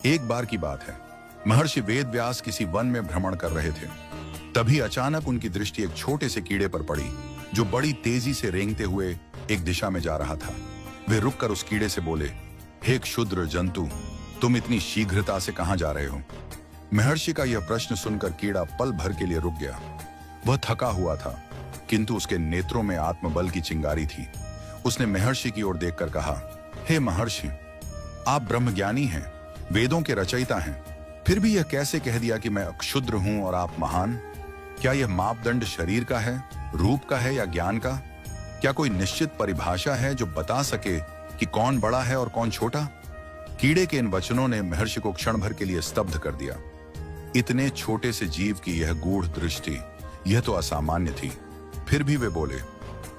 एक बार की बात है, महर्षि वेदव्यास किसी वन में भ्रमण कर रहे थे। तभी अचानक उनकी दृष्टि एक छोटे से कीड़े पर पड़ी जो बड़ी तेजी से रेंगते हुए एक दिशा में जा रहा था। वे रुककर उस कीड़े से बोले, हे क्षुद्र जंतु, तुम इतनी शीघ्रता से कहां जा रहे हो? महर्षि का यह प्रश्न सुनकर कीड़ा पल भर के लिए रुक गया। वह थका हुआ था, किंतु उसके नेत्रों में आत्मबल की चिंगारी थी। उसने महर्षि की ओर देखकर कहा, हे महर्षि, आप ब्रह्मज्ञानी हैं, वेदों के रचयिता हैं, फिर भी यह कैसे कह दिया कि मैं क्षुद्र हूं और आप महान? क्या यह मापदंड शरीर का है, रूप का है या ज्ञान का? क्या कोई निश्चित परिभाषा है जो बता सके कि कौन बड़ा है और कौन छोटा? कीड़े के इन वचनों ने महर्षि को क्षण भर के लिए स्तब्ध कर दिया। इतने छोटे से जीव की यह गूढ़ दृष्टि, यह तो असामान्य थी। फिर भी वे बोले,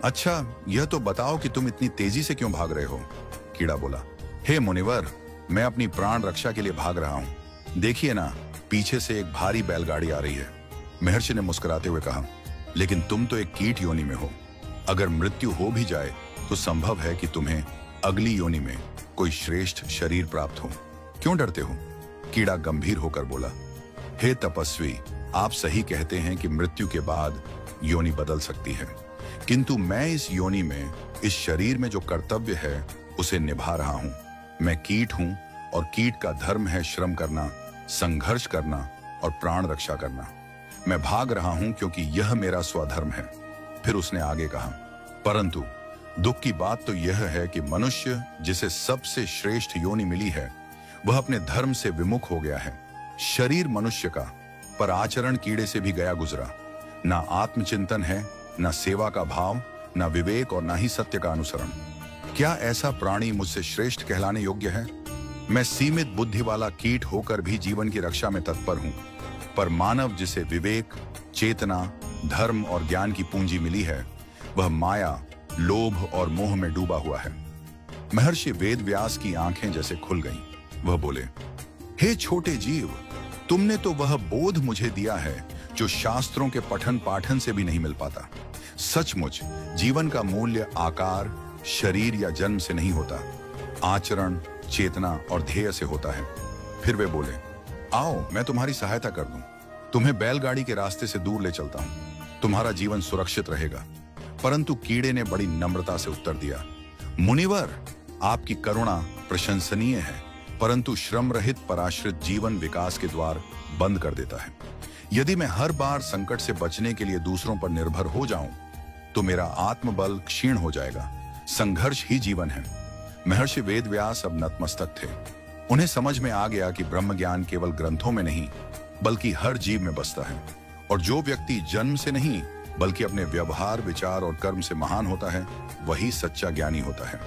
अच्छा, यह तो बताओ कि तुम इतनी तेजी से क्यों भाग रहे हो? कीड़ा बोला, हे मुनिवर, मैं अपनी प्राण रक्षा के लिए भाग रहा हूं। देखिए ना, पीछे से एक भारी बैलगाड़ी आ रही है। महर्षि ने मुस्कुराते हुए कहा, लेकिन तुम तो एक कीट योनि में हो। अगर मृत्यु हो भी जाए तो संभव है कि तुम्हें अगली योनि में कोई श्रेष्ठ शरीर प्राप्त हो। क्यों डरते हो? कीड़ा गंभीर होकर बोला, हे तपस्वी, आप सही कहते हैं कि मृत्यु के बाद योनि बदल सकती है, किंतु मैं इस योनि में, इस शरीर में जो कर्तव्य है उसे निभा रहा हूं। मैं कीट हूं और कीट का धर्म है श्रम करना, संघर्ष करना और प्राण रक्षा करना। मैं भाग रहा हूं क्योंकि यह मेरा स्वधर्म है। फिर उसने आगे कहा, परंतु दुख की बात तो यह है कि मनुष्य जिसे सबसे श्रेष्ठ योनि मिली है, वह अपने धर्म से विमुख हो गया है। शरीर मनुष्य का, पर आचरण कीड़े से भी गया गुजरा। ना आत्मचिंतन है, ना सेवा का भाव, ना विवेक और ना ही सत्य का अनुसरण। क्या ऐसा प्राणी मुझसे श्रेष्ठ कहलाने योग्य है? मैं सीमित बुद्धि वाला कीट होकर भी जीवन की रक्षा में तत्पर हूं, पर मानव जिसे विवेक, चेतना, धर्म और ज्ञान की पूंजी मिली है, वह माया, लोभ और मोह में डूबा हुआ है। महर्षि वेदव्यास की आंखें जैसे खुल गईं। वह बोले, हे छोटे जीव, तुमने तो वह बोध मुझे दिया है जो शास्त्रों के पठन पाठन से भी नहीं मिल पाता। सचमुच जीवन का मूल्य आकार, शरीर या जन्म से नहीं होता, आचरण, चेतना और ध्येय से होता है। फिर वे बोले, आओ मैं तुम्हारी सहायता कर दूं, तुम्हें बैलगाड़ी के रास्ते से दूर ले चलता हूं, तुम्हारा जीवन सुरक्षित रहेगा। परंतु कीड़े ने बड़ी नम्रता से उत्तर दिया, मुनिवर, आपकी करुणा प्रशंसनीय है, परंतु श्रम रहित पराश्रित जीवन विकास के द्वार बंद कर देता है। यदि मैं हर बार संकट से बचने के लिए दूसरों पर निर्भर हो जाऊं, तो मेरा आत्मबल क्षीण हो जाएगा। संघर्ष ही जीवन है। महर्षि वेदव्यास अब नतमस्तक थे। उन्हें समझ में आ गया कि ब्रह्म ज्ञान केवल ग्रंथों में नहीं, बल्कि हर जीव में बसता है। और जो व्यक्ति जन्म से नहीं, बल्कि अपने व्यवहार, विचार और कर्म से महान होता है, वही सच्चा ज्ञानी होता है।